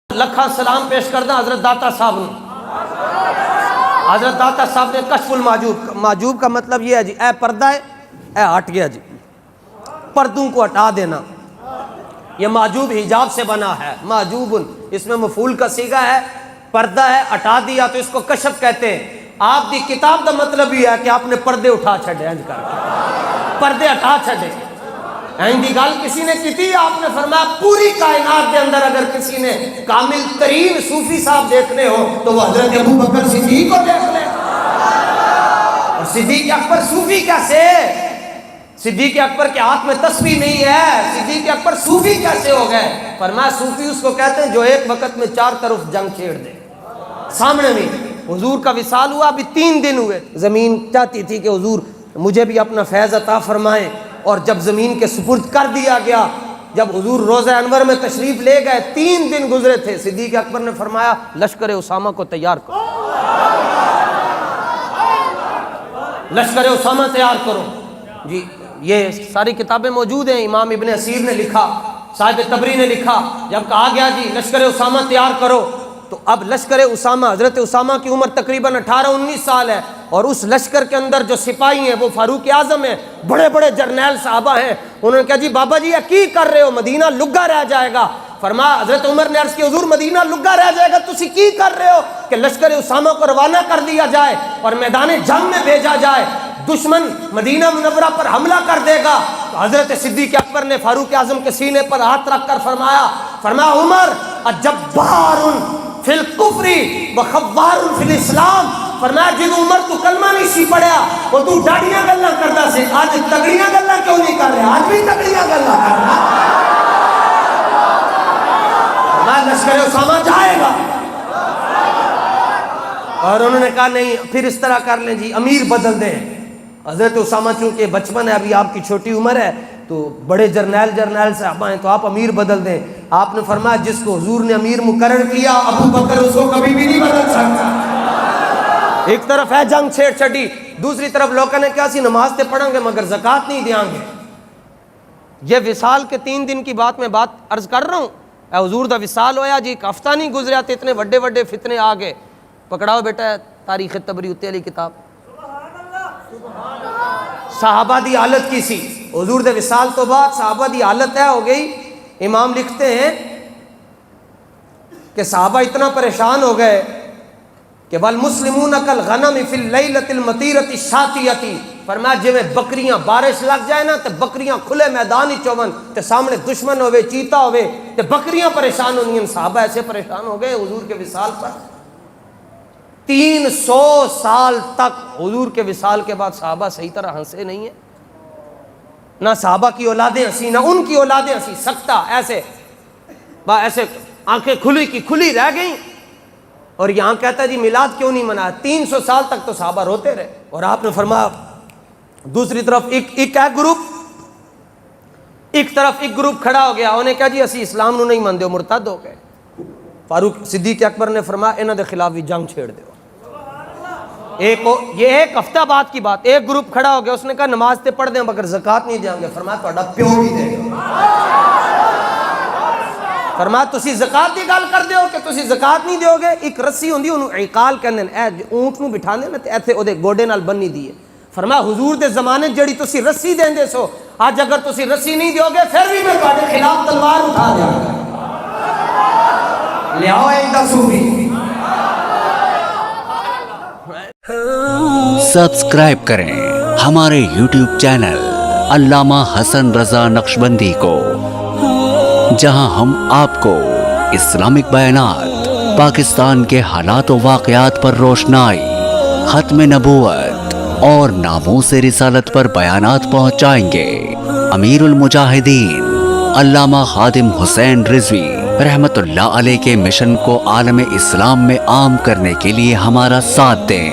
لکھا سلام پیش کردہ حضرت داتا صاحب نے. حضرت داتا صاحب نے کشف المحجوب، محجوب کا مطلب یہ ہے جی اے پردہ ہے، اے ہٹ گیا جی، پردوں کو ہٹا دینا. یہ محجوب حجاب سے بنا ہے. محجوب اس میں مفعول کا صیغہ ہے، پردہ ہے، ہٹا دیا تو اس کو کشف کہتے ہیں. آپ دی کتاب کا مطلب یہ ہے کہ آپ نے پردے اٹھا چھڑے، انج کر پردے ہٹا چھڑے. دی گل کسی نے کی تھی، آپ نے فرمایا پوری کائنات کے اندر اگر کسی نے کامل ترین صوفی صاحب دیکھنے ہو تو وہ حضرت ابو بکر صدیق کو دیکھ لے. اور صدیق اکبر صوفی کیسے؟ صدیق اکبر کے ہاتھ میں تسبیح نہیں ہے، صدیق اکبر صوفی کیسے ہو گئے؟ فرمایا صوفی اس کو کہتے ہیں جو ایک وقت میں 4 طرف جنگ چھیڑ دے. سامنے میں حضور کا وصال ہوا، ابھی 3 دن ہوئے. زمین چاہتی تھی کہ حضور مجھے بھی اپنا فیض عطا فرمائیں، اور جب زمین کے سپرد کر دیا گیا، جب حضور روضہ انور میں تشریف لے گئے، 3 دن گزرے تھے. صدیق اکبر نے فرمایا لشکر اسامہ کو تیار کرو، لشکر اسامہ تیار کرو. جی یہ ساری کتابیں موجود ہیں. امام ابن اسیر نے لکھا، صاحب تبری نے لکھا، جب کہا گیا جی لشکر اسامہ تیار کرو تو اب لشکر اسامہ، حضرت اسامہ کی عمر تقریباً 18-19 سال ہے، اور اس لشکر کے اندر جو سپاہی ہیں وہ فاروق اعظم ہیں، بڑے بڑے جرنیل صحابہ ہیں. انہوں نے کہا جی بابا جی یہ کی کر رہے ہو، مدینہ لگا رہ جائے گا. فرمایا حضرت عمر نے عرض کی حضور مدینہ لگا رہ جائے گا تسی کی کر رہے ہو کہ لشکر اسامہ کو روانہ کر دیا جائے اور میدان جنگ میں بھیجا جائے، دشمن مدینہ منورہ پر حملہ کر دے گا. تو حضرت صدیق اکبر نے فاروق اعظم کے سینے پر ہاتھ رکھ کر فرمایا عمر اجبار فی الکفر وخوار فی الاسلام. فرمایا جن عمر تو کلمہ نہیں سی پڑھیا وہ تو ڈاڑیاں گلاں کردا سی، آج تگڑیاں گلاں کیوں نہیں کر رہا؟ آج بھی تگڑیاں گلاں کر رہا. فرمایا لشکر اسامہ جائے گا. اور انہوں نے کہا نہیں پھر اس طرح کر لیں جی امیر بدل دیں. حضرت اسامہ چونکہ بچپن ہے، ابھی آپ کی چھوٹی عمر ہے، تو بڑے جرنیل صحابہ ہیں، تو آپ امیر بدل دیں. آپ نے فرمایا جس کو حضور نے امیر مقرر کیا ابو بکر اس کو کبھی بھی نہیں بدل سکتا. ایک طرف ہے جنگ چھیڑ چھڑی، دوسری طرف لوگوں نے کیا سی نماز تے پڑھیں گے مگر زکوٰۃ نہیں دیاں گے. یہ وصال کے 3 دن کی بات میں بات عرض کر رہا ہوں. اے حضور دا وصال ہویا جی، ایک ہفتہ نہیں گزریا تو اتنے بڑے بڑے فتنے آ گئے. پکڑاؤ بیٹا تاریخ تبری اتنے والی کتاب. صحابہ دی حالت کی سی حضور دے وصال تو بعد، صحابہ دی حالت ہے ہو گئی. امام لکھتے ہیں کہ صحابہ اتنا پریشان ہو گئے کہ والمسلمون کالغنم فی اللیلۃ المطیرۃ الشاتیۃ. فرمایا جویں بکریاں بارش لگ جائے نا تے بکریاں کھلے میدان وچ ہون تے سامنے دشمن ہوے چیتا ہوے تے بکریاں پریشان ہونیاں. صحابہ ایسے پریشان ہو گئے حضور کے وصال پر. 300 سال تک حضور کے وصال کے بعد صحابہ صحیح طرح ہنسے نہیں ہیں. نہ صحابہ کی اولادیں ہنسی، نہ ان کی اولادیں ہنسی. سکتہ ایسے آنکھیں کھلی کی کھلی رہ گئیں. اور یہاں کہتا ہے جی میلاد کیوں نہیں منایا؟ 300 سال تک تو صحابہ روتے رہے. اور آپ نے فرمایا دوسری طرف ایک گروپ کھڑا ہو گیا، انہیں کہا جی اسی اسلام نو نہیں مندے، مرتد ہو گئے. فاروق صدیق اکبر نے فرمایا انہاں دے خلاف بھی جنگ چھیڑ دیو. یہ ایک ہفتہ بعد کی بات. ایک گروپ کھڑا ہو گیا، اس نے کہا نماز تے پڑھ دیں مگر زکوٰۃ نہیں دیں گے. فرمایا تہاڈا پیو بھی دے گا. فرمایا تسی زکوٰۃ دی گل کر دیو کہ تسی زکوٰۃ نہیں دیو گے. ایک رسی ہوندی اونوں عقال کہندے نے، اے اونٹ نو بٹھاندے نا تے ایتھے اودے گوڈے نال بننی دی ہے. فرمایا حضور دے زمانے جڑی تسی رسی دیندے سو، اج اگر تسی رسی نہیں دیو گے پھر بھی میں تہاڈے خلاف تلوار اٹھا دیاں گا. لیاؤ ایندا صوفی. سبسکرائب کریں ہمارے یوٹیوب چینل علامہ حسن رضا نقشبندی کو، جہاں ہم آپ کو اسلامک بیانات، پاکستان کے حالات و واقعات پر روشنائی، ختم نبوت اور ناموس رسالت پر بیانات پہنچائیں گے. امیر المجاہدین علامہ خادم حسین رضوی رحمت اللہ علیہ کے مشن کو عالم اسلام میں عام کرنے کے لیے ہمارا ساتھ دیں.